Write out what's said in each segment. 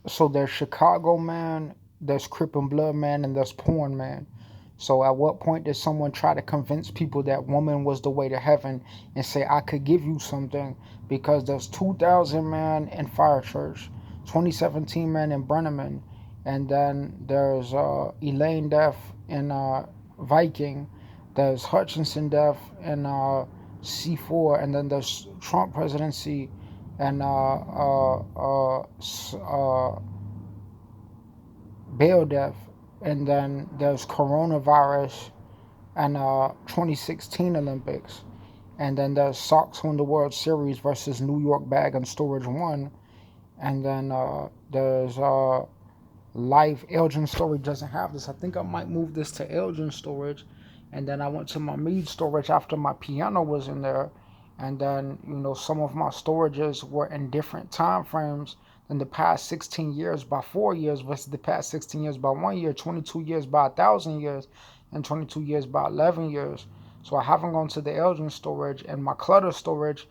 So there's Chicago man, there's Crip and Blood man, and there's Porn man. So at what point did someone try to convince people that woman was the way to heaven and say I could give you something? Because there's 2,000 man in Fire Church, 2017 man in Brenneman, and then there's Elaine Death in Viking, there's Hutchinson Death in C4, and then there's Trump presidency and Bail Death, and then there's coronavirus and 2016 Olympics, and then there's Sox won the World Series versus New York Bag and Storage One, and then there's Life. Elgin Storage doesn't have this. I think I might move this to Elgin Storage, and then I went to my Mead Storage after my piano was in there, and then some of my storages were in different time frames than the past 16 years by 4 years versus the past 16 years by 1 year, 22 years by 1,000 years, and 22 years by 11 years. So I haven't gone to the Elgin storage, and my clutter storage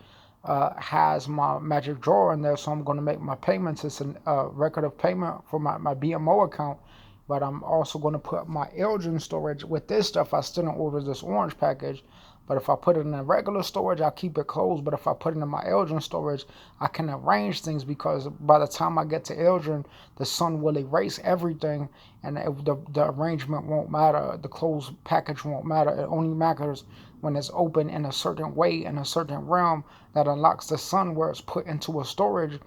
has my magic drawer in there, so I'm going to make my payments. It's a record of payment for my BMO account, but I'm also going to put my Elgin storage with this stuff. I still don't order this orange package, but if I put it in a regular storage, I'll keep it closed. But if I put it in my Elgin storage, I can arrange things because by the time I get to Elgin, the sun will erase everything, and the arrangement won't matter. The closed package won't matter. It only matters when it's open in a certain way in a certain realm that unlocks the sun where it's put into a storage.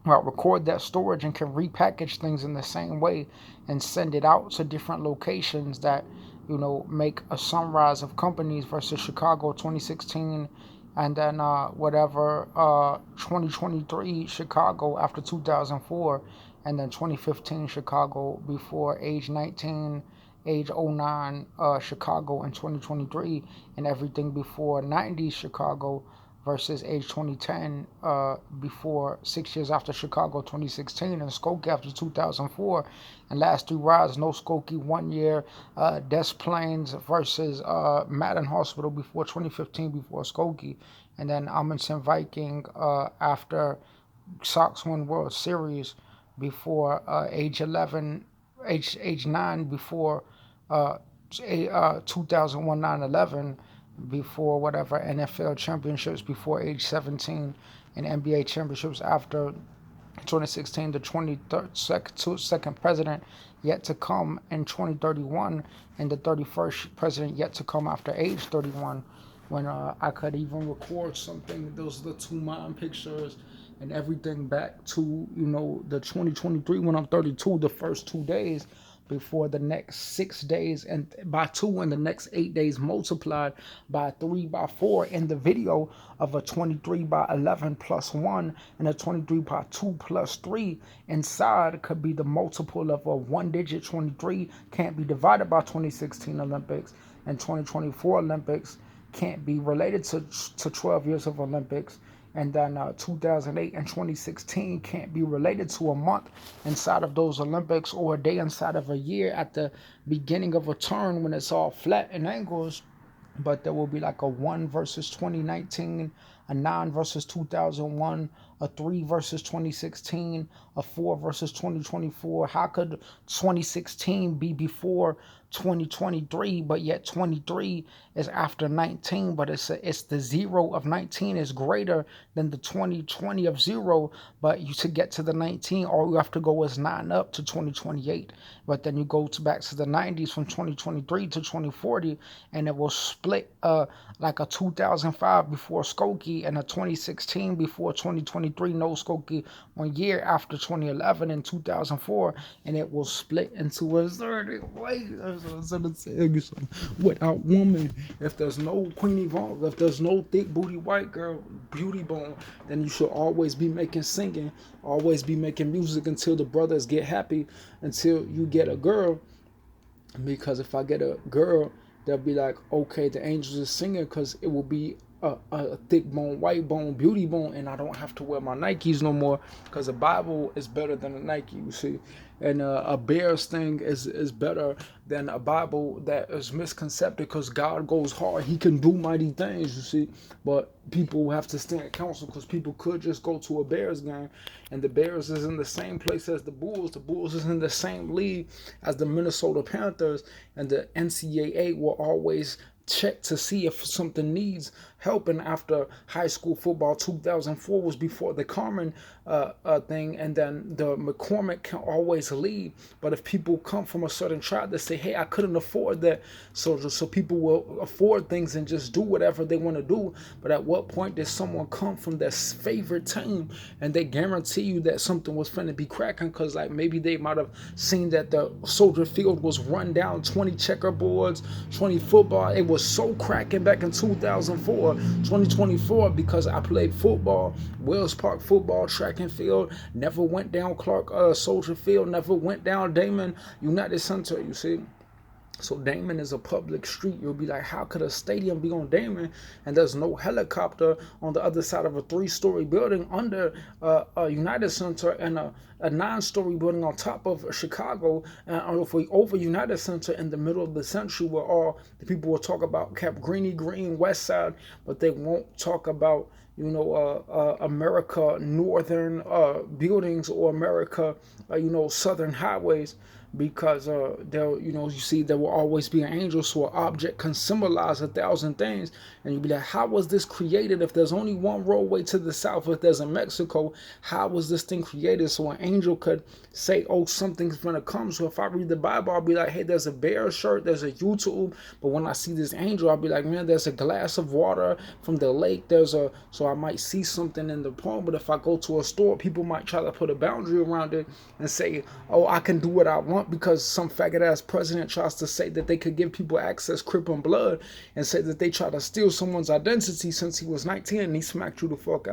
Well, record that storage and can repackage things in the same way and send it out to different locations that make a sunrise of companies versus Chicago 2016, and then 2023 Chicago after 2004, and then 2015 Chicago before age 19, age 09 Chicago in 2023, and everything before 90 Chicago versus age 2010 before 6 years after Chicago 2016, and Skokie after 2004, and last three rides no Skokie 1 year, Des Plaines versus Madden Hospital before 2015 before Skokie, and then Amundsen Viking after Sox won World Series before age 11, age 9 before uh, 2001 9/11, before whatever NFL championships before age 17, and NBA championships after 2016. The 22nd president yet to come in 2031, and the 31st president yet to come after age 31. When I could even record something, those are the two mom pictures and everything back to the 2023 when I'm 32, the first 2 days before the next 6 days, and by two in the next 8 days, multiplied by 3 by 4 in the video of a 23 by 11 plus 1 and a 23 by 2 plus 3 inside could be the multiple of a one digit. 23 can't be divided by 2016 Olympics, and 2024 Olympics can't be related to 12 years of Olympics, and then 2008 and 2016 can't be related to a month inside of those Olympics or a day inside of a year at the beginning of a turn when it's all flat and angles. But there will be like a 1 versus 2019, a 9 versus 2001, a 3 versus 2016, a 4 versus 2024. How could 2016 be before 2023, but yet 23 is after 19, but it's the 0 of 19 is greater than the 2020 of 0, but to get to the 19, all you have to go is 9 up to 2028, but then you go back to the 90s from 2023 to 2040, and it will split like a 2005 before Skokie and a 2016 before 2023, no Skokie 1 year after 2011 and 2004, and it will split into a third. Wait, without woman, if there's no Queen Yvonne, if there's no thick booty white girl, beauty bone, then you should always be making singing, always be making music until the brothers get happy, until you get a girl. Because if I get a girl, they'll be like, okay, the angels is singing, because it will be a thick bone, white bone, beauty bone, and I don't have to wear my Nikes no more because the Bible is better than a Nike, you see. And a Bears thing is better than a Bible that is misconcepted because God goes hard. He can do mighty things, you see. But people have to stand counsel because people could just go to a Bears game, and the Bears is in the same place as the Bulls. The Bulls is in the same league as the Minnesota Panthers, and the NCAA will always check to see if something needs helping. After high school football, 2004 was before the Carmen thing, and then the McCormick can always lead. But if people come from a certain tribe that say, hey, I couldn't afford that, so people will afford things and just do whatever they want to do. But at what point did someone come from their favorite team and they guarantee you that something was finna be cracking? Because like maybe they might have seen that the Soldier Field was run down, 20 checkerboards, 20 football. It was so cracking back in 2004, 2024, because I played football, Wells Park football, track and field, never went down Clark Soldier Field, never went down Damon United Center, you see. So Damon is a public street. You'll be like, how could a stadium be on Damon and there's no helicopter on the other side of a 3-story building under a United Center and a 9-story building on top of Chicago, and if we over United Center in the middle of the century where all the people will talk about Cap Greeny Green, West Side, but they won't talk about America northern buildings or America southern highways, because there you see there will always be an angel, so an object can symbolize 1,000 things, and you'll be like, how was this created? If there's only one roadway to the south, if there's a Mexico, how was this thing created? So an angel could say, oh, something's gonna come. So if I read the Bible, I'll be like, hey, there's a bear shirt, there's a YouTube, but when I see this angel, I'll be like, man, there's a glass of water from the lake, so I might see something in the poem. But if I go to a store, people might try to put a boundary around it and say, oh, I can do what I want because some faggot ass president tries to say that they could give people access, Crip and blood, and say that they try to steal someone's identity since he was 19 and he smacked you the fuck out.